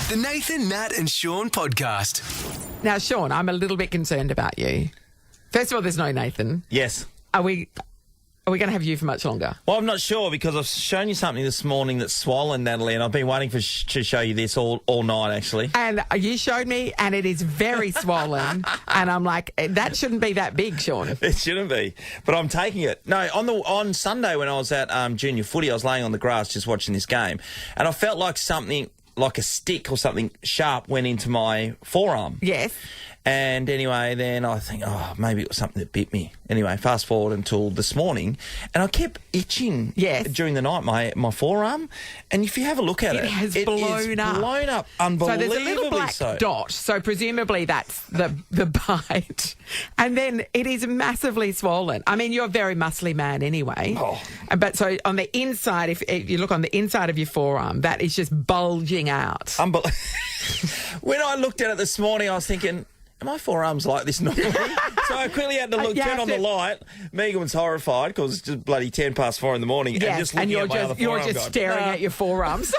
The Nathan, Nat and Shaun podcast. Now, Shaun, I'm a little bit concerned about you. First of all, there's no Nathan. Yes. Are we going to have you for much longer? Well, I'm not sure because I've shown you something this morning that's swollen, Natalie, and I've been waiting to show you this all night, actually. And you showed me, and it is very swollen. And I'm like, that shouldn't be that big, Shaun. It shouldn't be, but I'm taking it. No, on Sunday when I was at junior footy, I was laying on the grass just watching this game, and I felt like something, like a stick or something sharp went into my forearm. Yes. And anyway, then I think, maybe it was something that bit me. Anyway, fast forward until this morning, and I kept itching during the night, my forearm. And if you have a look at it, it has blown up unbelievably. So there's a little black dot, so presumably that's the bite. And then it is massively swollen. I mean, you're a very muscly man anyway. Oh. But so on the inside, if you look on the inside of your forearm, that is just bulging out. When I looked at it this morning, I was thinking, are my forearms like this normally? So I quickly had to turn on the light. Megan was horrified because it's just bloody 4:10 in the morning. Yes, and just looking at my other forearm. You're just staring at your forearms.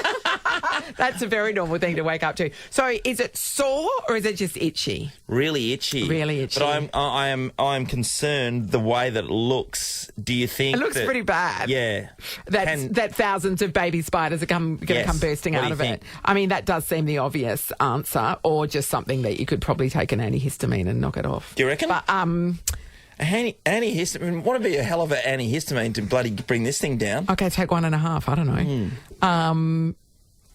That's a very normal thing to wake up to. So is it sore or is it just itchy? Really itchy. Really itchy. But I am concerned the way that it looks. Do you think it looks pretty bad? Yeah. That thousands of baby spiders are going to come bursting out of it. I mean, that does seem the obvious answer, or just something that you could probably take an antihistamine and knock it off. Do you reckon? But antihistamine, want to be a hell of an antihistamine to bloody bring this thing down. Okay, take 1.5. I don't know.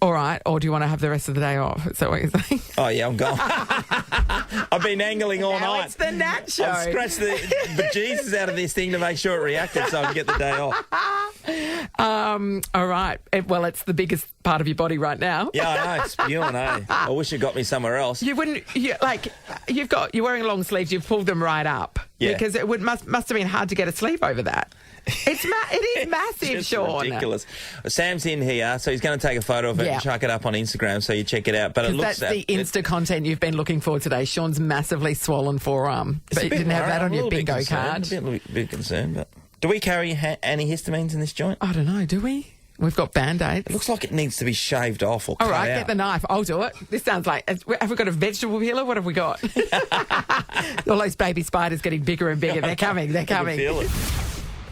All right, or do you want to have the rest of the day off? Is that what you're saying? Oh, yeah, I'm gone. I've been angling all night. It's the Nat Show. I've scratched the bejesus out of this thing to make sure it reacted so I can get the day off. All right. Well, it's the biggest part of your body right now. Yeah, I know. It's spewing, eh? I wish it got me somewhere else. You're wearing long sleeves. You've pulled them right up. Yeah. Because it must have been hard to get a sleeve over that. It is massive, it's Shaun. Ridiculous. Sam's in here, so he's going to take a photo of it and chuck it up on Instagram so you check it out. But it looks that's the Insta content you've been looking for today. Shaun's massively swollen forearm. But you didn't have that on your bingo card. A bit concerned, but do we carry antihistamines in this joint? I don't know. Do we? We've got Band-Aids. It looks like it needs to be shaved off or cut out. All right, get the knife. I'll do it. This sounds like... Have we got a vegetable peeler? What have we got? All those baby spiders getting bigger and bigger. They're coming. They're coming. I can feel it.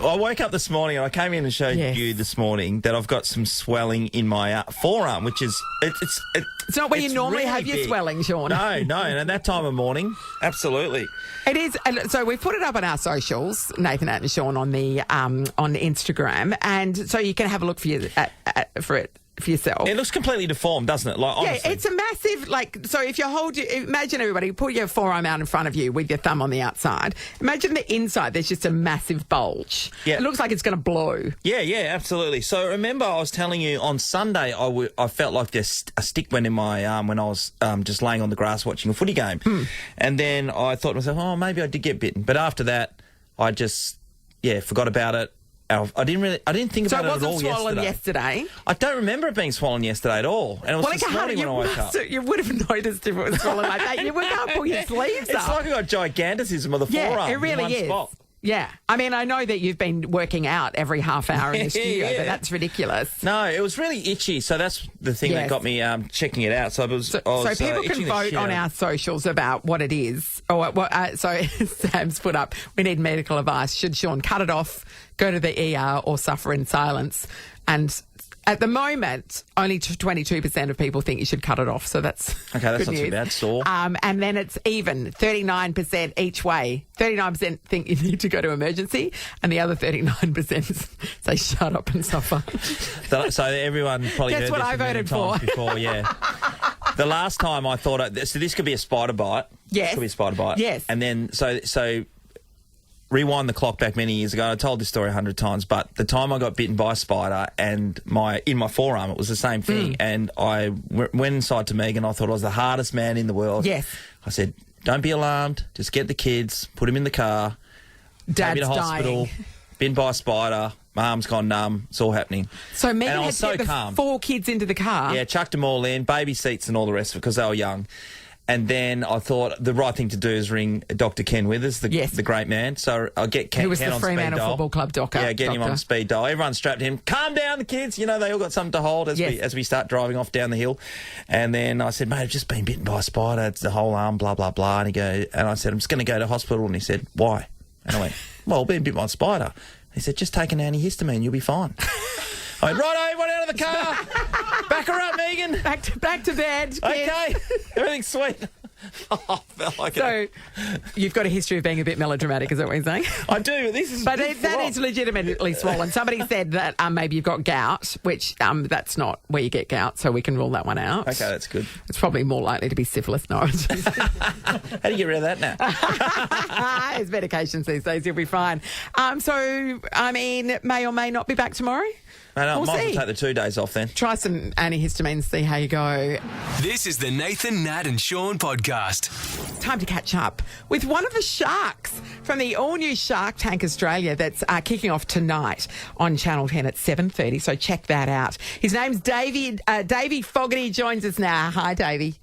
I woke up this morning and I came in and showed you this morning that I've got some swelling in my forearm, which is... It's not where you normally have your swelling, Shaun. No, and at that time of morning, absolutely. It is. And so we've put it up on our socials, Nathan, Nat and Shaun, on Instagram, and so you can have a look for it for yourself. It looks completely deformed, doesn't it? Like, honestly. Yeah, it's a massive, so if imagine everybody, put your forearm out in front of you with your thumb on the outside. Imagine the inside, there's just a massive bulge. Yeah. It looks like it's going to blow. Yeah, absolutely. So remember I was telling you on Sunday I felt like a stick went in my arm when I was just laying on the grass watching a footy game. And then I thought to myself, maybe I did get bitten. But after that, I just, forgot about it. I didn't think about it at all yesterday. So it wasn't swollen yesterday? I don't remember it being swollen yesterday at all. And it was this morning when I woke up. You would have noticed if it was swollen like that. You can't pull your sleeves up. It's like I got gigantism of the forearm. Yeah, it really is. Spot. Yeah. I mean, I know that you've been working out every half hour in the studio, but that's ridiculous. No, it was really itchy, so that's the thing that got me checking it out. So people can vote on our socials about what it is. So Sam's put up, we need medical advice. Should Shaun cut it off, go to the ER, or suffer in silence? And at the moment, only 22% of people think you should cut it off. So that's okay. That's good not news. Too bad. Sore. And then it's even 39% each way. 39% think you need to go to emergency, and the other 39% say shut up and suffer. So everyone probably Guess heard what this I voted for before. Yeah. The last time I thought so this could be a spider bite. Yes. This could be a spider bite. Yes. And then so. Rewind the clock back many years ago. I told this story 100 times, but the time I got bitten by a spider and in my forearm, it was the same thing. And I went inside to Megan. I thought I was the hardest man in the world. Yes. I said, don't be alarmed. Just get the kids, put them in the car. Dad's take me to hospital. Dying. Bitten by a spider. My arm's gone numb. It's all happening. So Megan had to get the 4 kids into the car. Yeah, chucked them all in, baby seats and all the rest of it because they were young. And then I thought the right thing to do is ring Dr. Ken Withers, the great man. So I'll get Ken, who was Ken the on speed Fremantle dial. Football Club doctor. Yeah, get him on speed dial. Everyone's strapped to him. Calm down, the kids. You know, they all got something to hold as we start driving off down the hill. And then I said, mate, I've just been bitten by a spider. It's the whole arm, blah, blah, blah. And I said, I'm just going to go to hospital. And he said, why? And I went, well, being bitten by a spider. He said, just take an antihistamine, you'll be fine. I went, right, everyone out of the car. Back her up, Megan. Back to bed. Okay, everything's sweet. Oh, I felt like it. So you've got a history of being a bit melodramatic, is that what you're saying? I do. But that is legitimately swollen. Somebody said that maybe you've got gout, which that's not where you get gout, so we can rule that one out. Okay, that's good. It's probably more likely to be syphilis. No. How do you get rid of that now? There's medications these days. You'll be fine. So, I mean, may or may not be back tomorrow. I We'll might as see. well take the 2 days off then. Try some antihistamines, see how you go. This is the Nathan, Nat and Shaun podcast. Time to catch up with one of the sharks from the all-new Shark Tank Australia that's kicking off tonight on Channel 10 at 7:30, so check that out. His name's Davie. Davie Forgarty joins us now. Hi, Davie.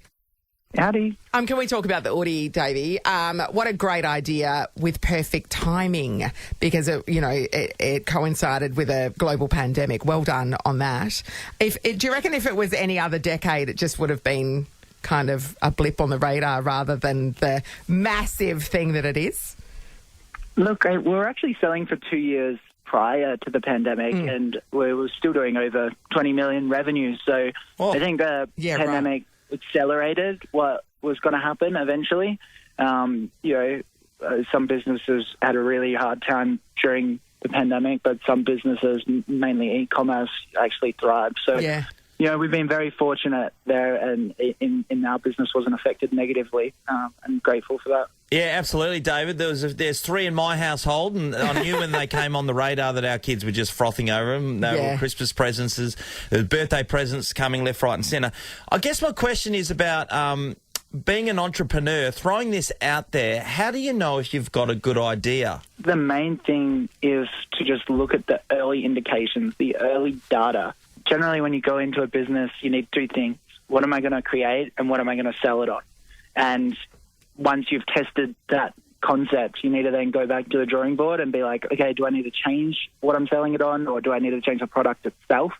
Howdy. Can we talk about the Audi, Davie? What a great idea with perfect timing because, it coincided with a global pandemic. Well done on that. Do you reckon if it was any other decade, it just would have been kind of a blip on the radar rather than the massive thing that it is? Look, we were actually selling for 2 years prior to the pandemic and we were still doing over 20 million revenue. So I think the pandemic accelerated what was going to happen eventually. Some businesses had a really hard time during the pandemic, but some businesses, mainly e-commerce, actually thrived. So, we've been very fortunate there, and in our business wasn't affected negatively. I'm grateful for that. Yeah, absolutely, David. There's 3 in my household, and I knew when they came on the radar that our kids were just frothing over them. They were Christmas presents, there were birthday presents coming left, right and centre. I guess my question is about being an entrepreneur, throwing this out there, how do you know if you've got a good idea? The main thing is to just look at the early indications, the early data. Generally, when you go into a business, you need 2 things. What am I going to create and what am I going to sell it on? And once you've tested that concept, you need to then go back to the drawing board and be like, okay, do I need to change what I'm selling it on or do I need to change the product itself?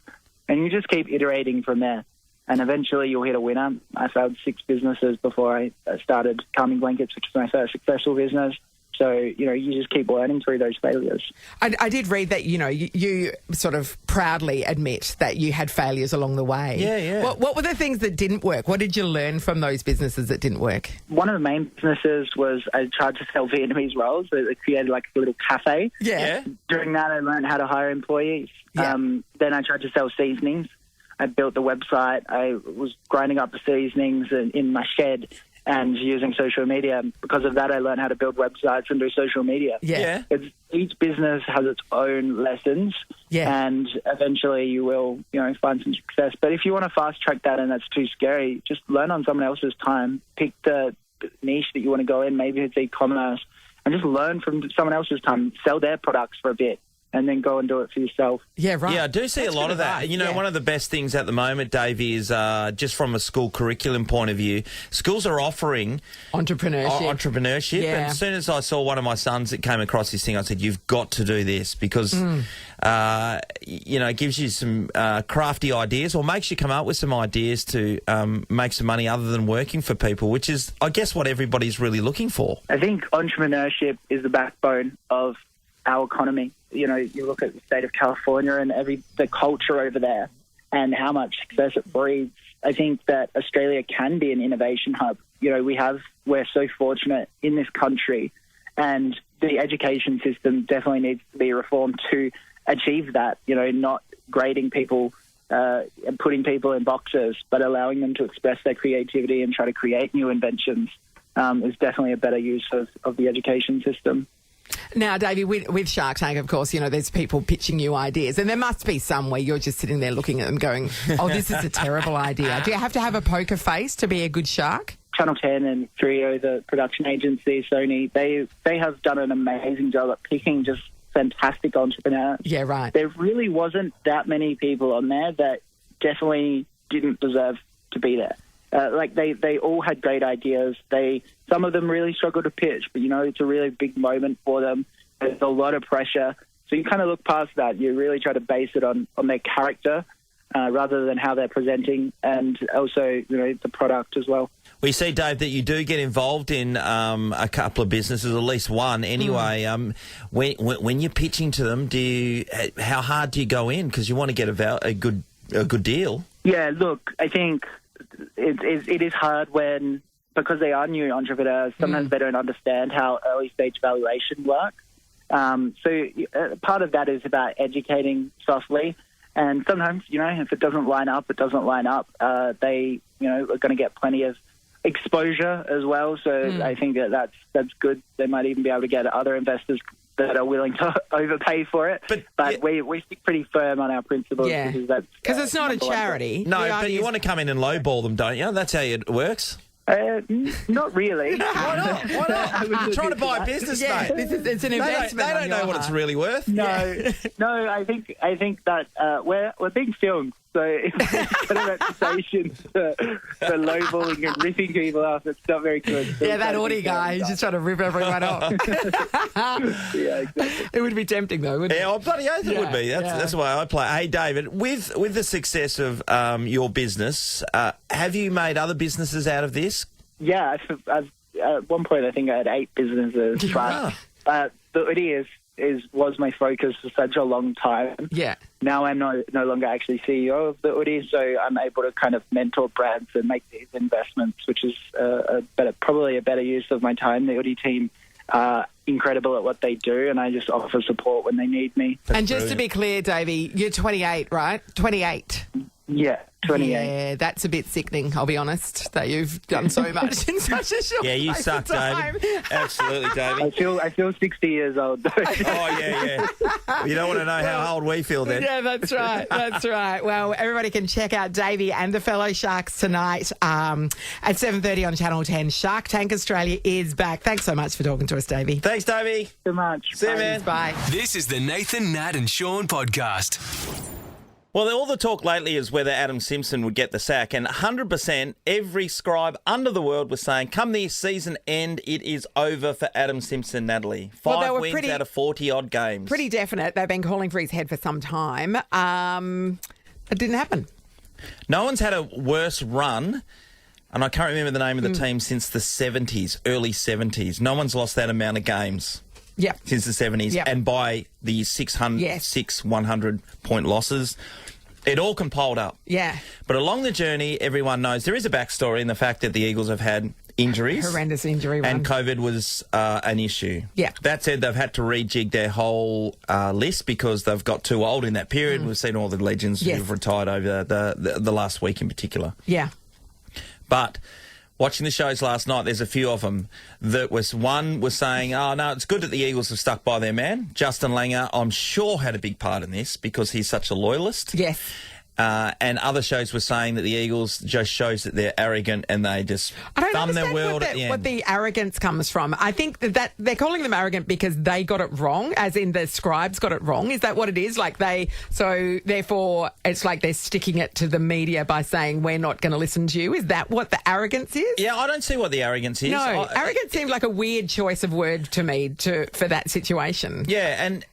And you just keep iterating from there. And eventually you'll hit a winner. I failed 6 businesses before I started Calming Blankets, which is my first successful business. So, you just keep learning through those failures. I did read that, you sort of proudly admit that you had failures along the way. Yeah. What were the things that didn't work? What did you learn from those businesses that didn't work? One of the main businesses was I tried to sell Vietnamese rolls. I created like a little cafe. Yeah. During that, I learned how to hire employees. Yeah. Then I tried to sell seasonings. I built the website. I was grinding up the seasonings in my shed and using social media. Because of that, I learned how to build websites and do social media. Yeah. Each business has its own lessons, and eventually you will, find some success. But if you want to fast track that and that's too scary, just learn on someone else's time. Pick the niche that you want to go in. Maybe it's e-commerce, and just learn from someone else's time. Sell their products for a bit, and then go and do it for yourself. Yeah, right. Yeah, I do see a lot of that. One of the best things at the moment, Davey, is just from a school curriculum point of view, schools are offering entrepreneurship. Yeah. And as soon as I saw one of my sons that came across this thing, I said, you've got to do this because, it gives you some crafty ideas or makes you come up with some ideas to make some money other than working for people, which is, I guess, what everybody's really looking for. I think entrepreneurship is the backbone of our economy. You look at the state of California and the culture over there and how much success it breeds. I think that Australia can be an innovation hub. We're so fortunate in this country, and the education system definitely needs to be reformed to achieve that. Not grading people and putting people in boxes, but allowing them to express their creativity and try to create new inventions is definitely a better use of the education system. Now, Davey, with Shark Tank, of course, there's people pitching you ideas, and there must be some where you're just sitting there looking at them going, oh, this is a terrible idea. Do you have to have a poker face to be a good shark? Channel 10 and Trio, the production agency, Sony, they have done an amazing job at picking just fantastic entrepreneurs. Yeah, right. There really wasn't that many people on there that definitely didn't deserve to be there. They all had great ideas. Some of them really struggled to pitch, but, it's a really big moment for them. There's a lot of pressure. So you kind of look past that. You really try to base it on their character rather than how they're presenting, and also, the product as well. We see, Dave, that you do get involved in a couple of businesses, at least one anyway. When you're pitching to them, how hard do you go in? Because you want to get a good deal. Yeah, look, I think it is hard because they are new entrepreneurs. Sometimes they don't understand how early stage valuation works. So part of that is about educating softly. And sometimes, if it doesn't line up, it doesn't line up. They, are going to get plenty of exposure as well. So I think that's good. They might even be able to get other investors that are willing to overpay for it. But we stick pretty firm on our principles. Yeah. Because it's not a charity. No, but you want to come in and lowball them, don't you? That's how it works. Not really. Why not? I'm trying to buy a business, mate. It's an investment. They don't know what it's really worth. No, I think that we're being filmed, so it's got a reputation for lowballing and ripping people off. It's not very good. So that Audi guy, he's just trying to rip everyone off. Yeah, exactly. It would be tempting, though, wouldn't it? Yeah, bloody oath it would be. That's the way I play. Hey, David, with the success of your business, have you made other businesses out of this? Yeah, I've at one point I think I had 8 businesses, but the Audi was my focus for such a long time. Yeah. Now I'm no longer actually CEO of the Audi, so I'm able to kind of mentor brands and make these investments, which is probably a better use of my time. The Audi team are incredible at what they do, and I just offer support when they need me. And just to be clear, Davie, you're 28, right? 28. Yeah, 28. Yeah, that's a bit sickening, I'll be honest, that you've done so much in such a short you space suck, of time. David. Absolutely, David. I feel 60 years old, though. Oh, yeah. You don't want to know how old we feel then. Yeah, that's right. That's right. Well, everybody can check out Davie and the fellow Sharks tonight at 7:30 on Channel 10. Shark Tank Australia is back. Thanks so much for talking to us, Davie. Thanks, Davie. So much. See you, man. Bye. This is the Nathan, Nat and Shaun podcast. Well, all the talk lately is whether Adam Simpson would get the sack, and 100% every scribe under the world was saying, come the season end, it is over for Adam Simpson, Natalie. 5 wins out of 40-odd games. Pretty definite. They've been calling for his head for some time. It didn't happen. No one's had a worse run, and I can't remember the name of the team since the 70s, early 70s. No one's lost that amount of games. Yep. Since the 70s, and by the 100-point losses, it all compiled up. Yeah. But along the journey, everyone knows there is a backstory in the fact that the Eagles have had injuries. Horrendous injury run. And COVID was an issue. Yeah. That said, they've had to rejig their whole list because they've got too old in that period. We've seen all the legends who've retired over the last week in particular. Yeah. But watching the shows last night, there's a few of them that one was saying, oh, no, it's good that the Eagles have stuck by their man. Justin Langer, I'm sure, had a big part in this because he's such a loyalist. Yes. And other shows were saying that the Eagles just shows that they're arrogant and they just thumb their world at the end. What the arrogance comes from. I think that they're calling them arrogant because they got it wrong, as in the scribes got it wrong. Is that what it is? So therefore it's like they're sticking it to the media by saying we're not going to listen to you. Is that what the arrogance is? Yeah, I don't see what the arrogance is. No, arrogance seemed like a weird choice of word to me for that situation. Yeah, and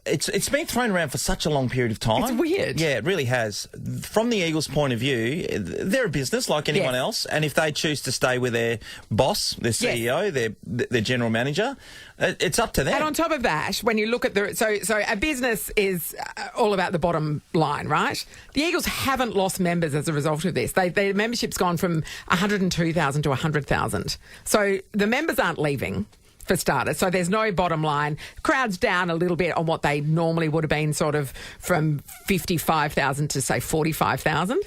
it's been thrown around for such a long period of time. It's weird. Yeah, it really has. From the Eagles' point of view, they're a business like anyone else, and if they choose to stay with their boss, their CEO, their general manager, it's up to them. And on top of that, when you look at so a business is all about the bottom line, right? The Eagles haven't lost members as a result of this. Their membership's gone from 102,000 to 100,000. So the members aren't leaving, for starters. So there's no bottom line. Crowd's down a little bit on what they normally would have been, sort of from 55,000 to, say, 45,000.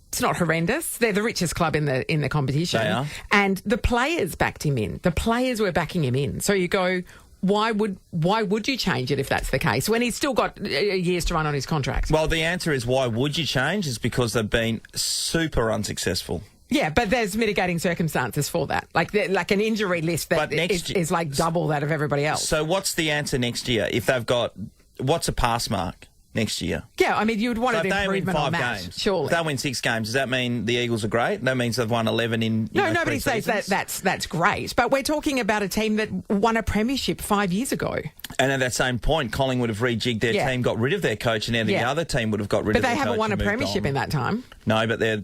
It's not horrendous. They're the richest club in the competition. They are. And the players backed him in. The players were backing him in. So you go, why would you change it if that's the case, when he's still got years to run on his contract? Well, the answer is why would you change is because they've been super unsuccessful. Yeah, but there's mitigating circumstances for that. Like an injury list that is like double that of everybody else. So what's the answer next year? If they've got... What's a pass mark? next year. Yeah, I mean, you would want So an if they win improvement on 5 that, games, surely. if they win 6 games, does that mean the Eagles are great? That means they've won 11 in No, 3 nobody says seasons? that's great. But we're talking about a team that won a premiership 5 years ago. And at that same point, Collingwood have rejigged their team, got rid of their coach, and now the other team would have got rid of their coach. But they haven't won a and moved premiership on. in that time. No, but they're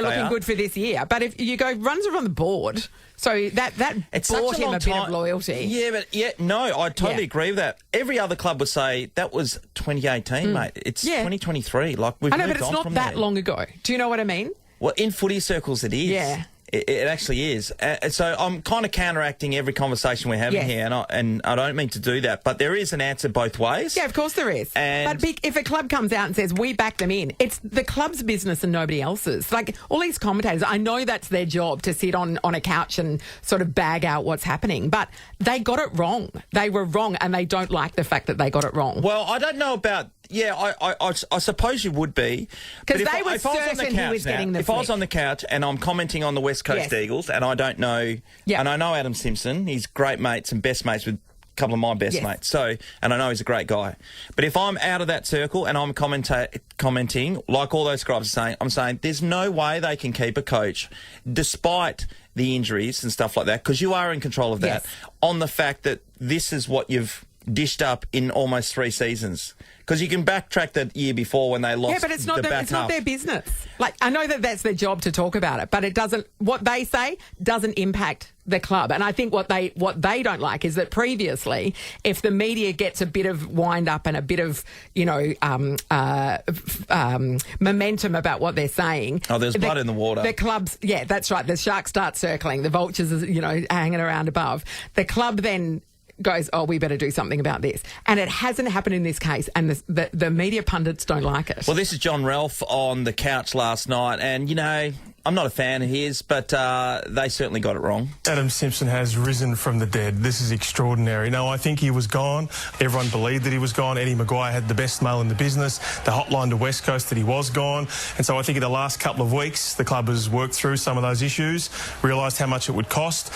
looking good for this year. But if you go, runs are on the board. So that It's bought such a him long a bit of time. loyalty. No, I totally agree with that. Every other club would say that was 2018, mate. It's 2023. Like we've I know, moved but it's on not from that there. long ago. Do you know what I mean? Well, in footy circles, it is. Yeah. It actually is. So I'm kind of counteracting every conversation we're having here, and I don't mean to do that, but there is an answer both ways. Yeah, of course there is. And but if a club comes out and says, we back them in, it's the club's business and nobody else's. Like, all these commentators, I know that's their job to sit on a couch and sort of bag out what's happening, but they got it wrong. They were wrong, and they don't like the fact that they got it wrong. Well, I don't know about... Yeah, I suppose you would be. Because they were certain he was getting the If I was on the couch and I'm commenting on the West Coast Eagles and I don't know... Yeah. And I know Adam Simpson, he's great mates and best mates with a couple of my best mates. So, and I know he's a great guy. But if I'm out of that circle and I'm commenting, like all those guys are saying, I'm saying there's no way they can keep a coach despite the injuries and stuff like that, because you are in control of that, on the fact that this is what you've dished up in almost 3 seasons. Because you can backtrack the year before when they lost. Yeah, but it's not it's not their business. Like, I know that that's their job to talk about it, but it doesn't. What they say doesn't impact the club. And I think what they don't like is that previously, if the media gets a bit of wind up and a bit of momentum about what they're saying, there's blood in the water. The clubs, that's right. The sharks start circling. The vultures, hanging around above. The club then goes, we better do something about this. And it hasn't happened in this case, and the media pundits don't like it. Well, this is John Ralph on the couch last night, and, I'm not a fan of his, but they certainly got it wrong. Adam Simpson has risen from the dead. This is extraordinary. No, I think he was gone. Everyone believed that he was gone. Eddie Maguire had the best mail in the business. The hotline to West Coast that he was gone. And so I think in the last couple of weeks, the club has worked through some of those issues, realised how much it would cost.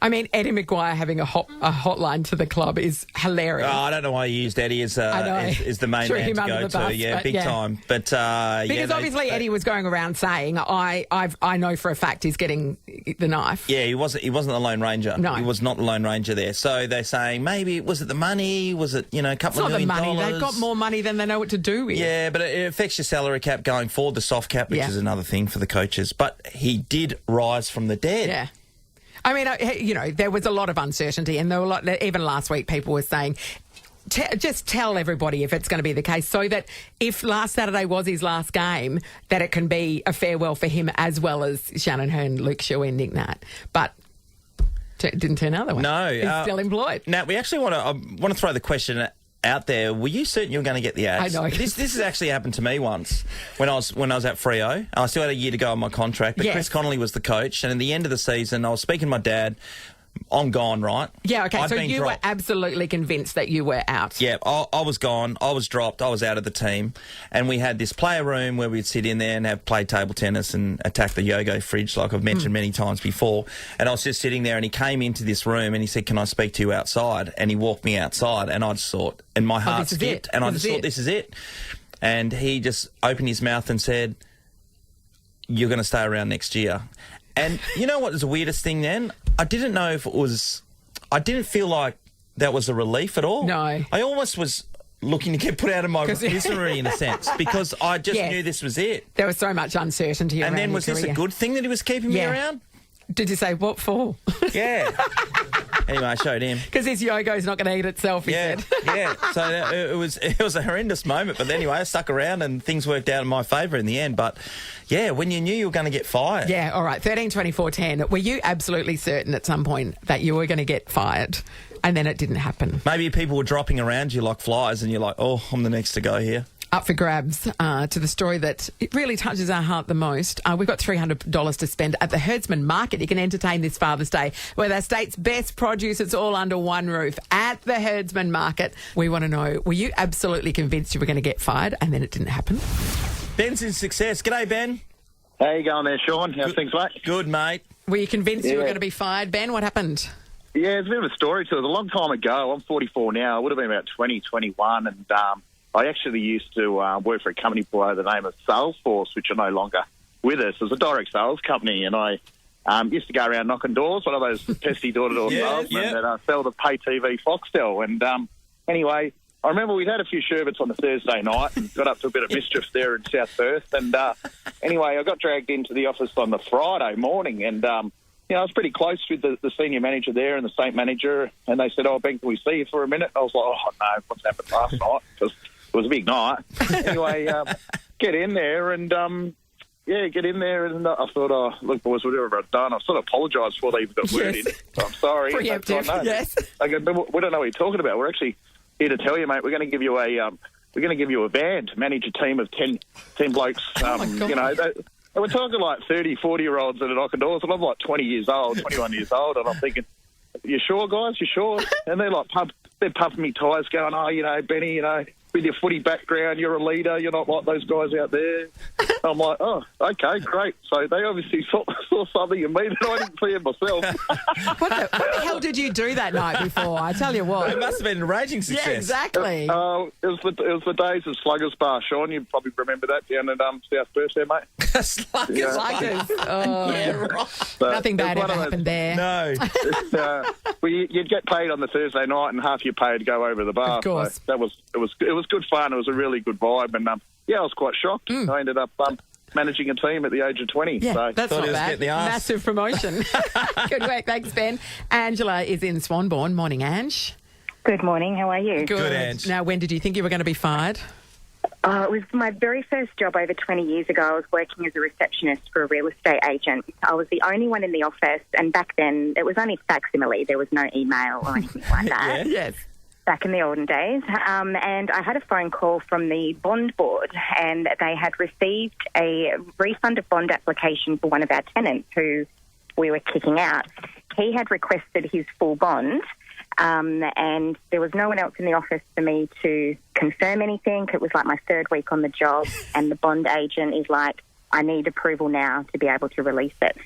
I mean, Eddie Maguire having a hotline to the club is hilarious. I don't know why you used Eddie as the main man to go to. Yeah, big time. But because obviously Eddie was going around saying, I know for a fact he's getting the knife. Yeah, he wasn't the Lone Ranger. No. He was not the Lone Ranger there. So they're saying, maybe, was it the money? Was it, a couple of $1 million? It's not the money. They've got more money than they know what to do with. Yeah, but it affects your salary cap going forward, the soft cap, which is another thing for the coaches. But he did rise from the dead. Yeah. I mean, there was a lot of uncertainty, and there were even last week people were saying, just tell everybody if it's going to be the case, so that if last Saturday was his last game, that it can be a farewell for him as well as Shannon Hearn, Luke Shuey, Nick Nat. But it didn't turn out that way. No. He's still employed. Nat, we actually want to throw the question out there. Were you certain you were going to get the axe? I know. This has actually happened to me once when I was at Freo. I still had a year to go on my contract, but Chris Connolly was the coach, and at the end of the season, I was speaking to my dad. I'm gone, right? Yeah, okay. So you dropped. were absolutely convinced that you were out. Yeah, I was gone. I was dropped. I was out of the team. And we had this player room where we'd sit in there and play table tennis and attack the Yogo fridge, like I've mentioned many times before. And I was just sitting there, and he came into this room and he said, "Can I speak to you outside?" And he walked me outside, and I just thought, and my heart skipped. And I just thought, this is it. And he just opened his mouth and said, "You're going to stay around next year." And you know what was the weirdest thing then? I didn't know if it was... I didn't feel like that was a relief at all. No. I almost was looking to get put out of my misery in a sense, because I just knew this was it. There was so much uncertainty around And then was this a good thing that he was keeping me around? Did you say, what for? Yeah. Anyway, I showed him. Because his Yogo's not going to eat itself, he said. Yeah. So it was a horrendous moment. But anyway, I stuck around and things worked out in my favour in the end. But, yeah, when you knew you were going to get fired. Yeah, all right. 13, 24, 10. Were you absolutely certain at some point that you were going to get fired and then it didn't happen? Maybe people were dropping around you like flies and you're like, I'm the next to go here. Up for grabs to the story that it really touches our heart the most. We've got $300 to spend at the Herdsman Market. You can entertain this Father's Day with our state's best produce. It's all under one roof at the Herdsman Market. We want to know, were you absolutely convinced you were going to get fired and then it didn't happen? Ben's in Success. G'day, Ben. How you going there, Sean? How's things, mate? Good, mate. Were you convinced you were going to be fired, Ben? What happened? Yeah, it's a bit of a story to it. A long time ago, I'm 44 now. I would have been about 21, and I actually used to work for a company by the name of Salesforce, which are no longer with us. It was a direct sales company, and I used to go around knocking doors, one of those pesky door-to-door salesmen that sell the pay TV Foxtel. And anyway, I remember we'd had a few sherbets on the Thursday night and got up to a bit of mischief there in South Perth. And anyway, I got dragged into the office on the Friday morning, and I was pretty close with the senior manager there and the state manager, and they said, Ben, can we see you for a minute? I was like, no, what's happened last night? Because it was a big night. Anyway, get in there, and I thought, look, boys, whatever I've done, I've sort of apologised before they even got word in. So I'm sorry. Preemptive, yes. I go, but we don't know what you're talking about. We're actually here to tell you, mate, we're going to give you a van to manage a team of 10 blokes. And we're talking like 30, 40-year-olds that are knocking doors, and I'm like 20 years old, 21 years old, and I'm thinking, you sure, guys? You sure? And they're like, they're pumping me tyres going, Benny, with your footy background, you're a leader, you're not like those guys out there. I'm like, okay, great. So they obviously saw something in me that I didn't see in myself. What the hell did you do that night before? I tell you what. It must have been a raging success. Yeah, exactly. It was the days of Sluggers Bar, Sean. You probably remember that down in South Perth there, mate. Sluggers. Oh, yeah, right. So nothing bad ever happened there. No. Well, you'd get paid on the Thursday night, and half your pay would go over the bar. Of course. So it was good fun. It was a really good vibe, and I was quite shocked. I ended up managing a team at the age of 20. Yeah, so. that's not bad. Massive promotion. Good work. Thanks, Ben. Angela is in Swanbourne. Morning, Ange. Good morning. How are you? Good, Ange. Now, when did you think you were going to be fired? It was my very first job over 20 years ago. I was working as a receptionist for a real estate agent. I was the only one in the office, and back then it was only facsimile. There was no email or anything like that. Yes. Back in the olden days. And I had a phone call from the bond board, and they had received a refund of bond application for one of our tenants who we were kicking out. He had requested his full bond, and there was no one else in the office for me to confirm anything. It was like my third week on the job, and the bond agent is like, I need approval now to be able to release it.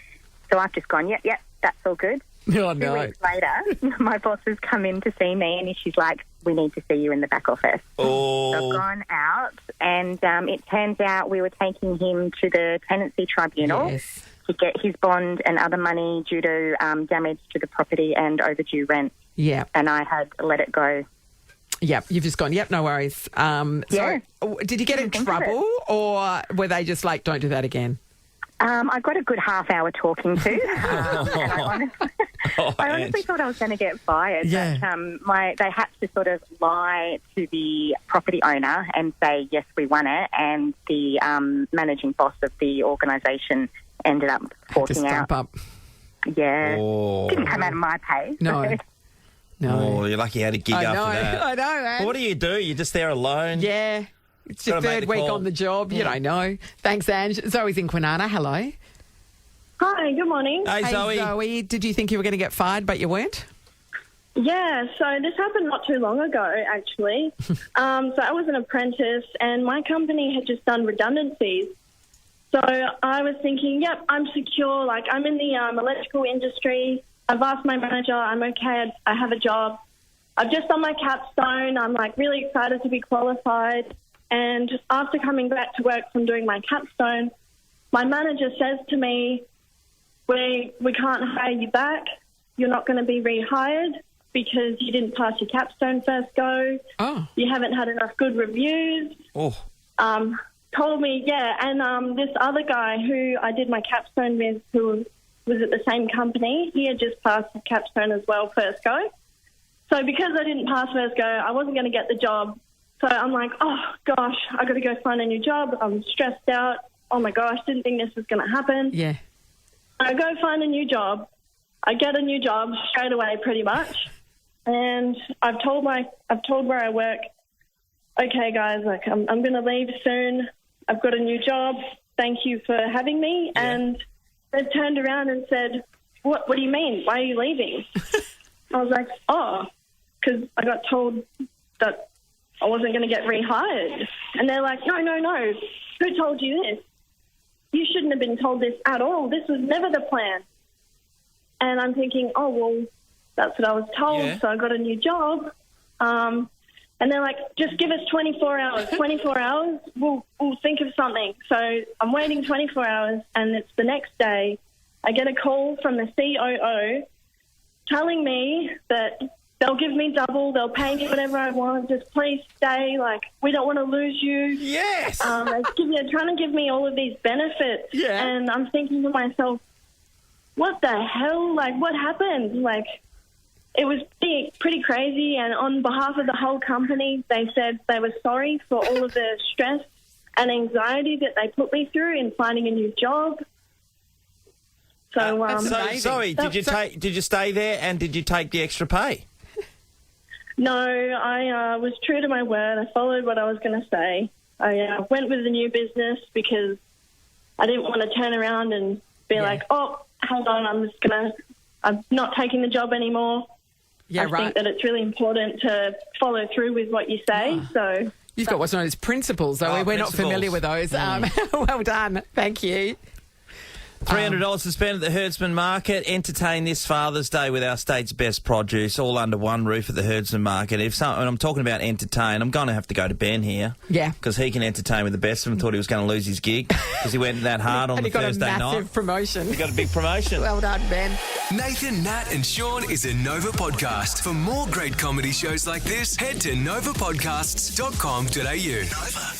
So I've just gone, yep, that's all good. Oh, no. 2 weeks later, my boss has come in to see me, and she's like, we need to see you in the back office. Oh. So I've gone out, and it turns out we were taking him to the tenancy tribunal to get his bond and other money due to damage to the property and overdue rent. Yeah. And I had let it go. Yep, you've just gone, yep, no worries. So did you get in trouble, or were they just like, don't do that again? I got a good half hour talking to, and I honestly thought I was going to get fired. Yeah. But they had to sort of lie to the property owner and say, yes, we won it, and the managing boss of the organisation ended up forking out. Up. Yeah. Oh. Didn't come out of my pay. No. Oh, you're lucky you had a gig after that. I know, man. What do? You're just there alone? Yeah. It's your third week on the job. You don't know. Thanks, Ange. Zoe's in Kwinana. Hello. Hi, good morning. Hey, Zoe. Zoe. Did you think you were going to get fired, but you weren't? Yeah, so this happened not too long ago, actually. So I was an apprentice, and my company had just done redundancies. So I was thinking, yep, I'm secure. Like, I'm in the electrical industry. I've asked my manager, I'm okay, I have a job. I've just done my capstone. I'm, like, really excited to be qualified. And just after coming back to work from doing my capstone, my manager says to me, we can't hire you back. You're not going to be rehired because you didn't pass your capstone first go. Oh. You haven't had enough good reviews. Oh. Told me, and this other guy who I did my capstone with, who was at the same company, he had just passed his capstone as well first go. So because I didn't pass first go, I wasn't going to get the job. So I'm like, oh, gosh, I got to go find a new job. I'm stressed out. Oh, my gosh, didn't think this was going to happen. Yeah. I go find a new job. I get a new job straight away pretty much. And I've told where I work, okay, guys, like I'm going to leave soon. I've got a new job. Thank you for having me. Yeah. And they turned around and said, what do you mean? Why are you leaving? I was like, because I got told that I wasn't going to get rehired. And they're like, no. Who told you this? You shouldn't have been told this at all. This was never the plan. And I'm thinking, That's what I was told. Yeah. So I got a new job. And they're like, just give us 24 hours. 24 hours, we'll think of something. So I'm waiting 24 hours, and it's the next day. I get a call from the COO telling me that they'll give me double, they'll pay me whatever I want, just please stay, like, we don't want to lose you. Yes! They're trying to give me all of these benefits. Yeah. And I'm thinking to myself, what the hell? Like, what happened? Like, it was pretty crazy, and on behalf of the whole company, they said they were sorry for all of the stress and anxiety that they put me through in finding a new job. So, sorry, did you stay there and did you take the extra pay? No, I was true to my word. I followed what I was going to say. I went with the new business because I didn't want to turn around and be like, oh, hold on, I'm not taking the job anymore. Yeah, I think that it's really important to follow through with what you say. So you've got what's known as principles, though. We're not familiar with those. Well done. Thank you. $300 to spend at the Herdsman Market. Entertain this Father's Day with our state's best produce, all under one roof at the Herdsman Market. When I'm talking about entertain, I'm going to have to go to Ben here. Yeah. Because he can entertain with the best of them. Thought he was going to lose his gig because he went that hard on the Thursday night. And he got a massive promotion. He got a big promotion. Well done, Ben. Nathan, Nat and Sean is a Nova podcast. For more great comedy shows like this, head to novapodcasts.com.au. Nova.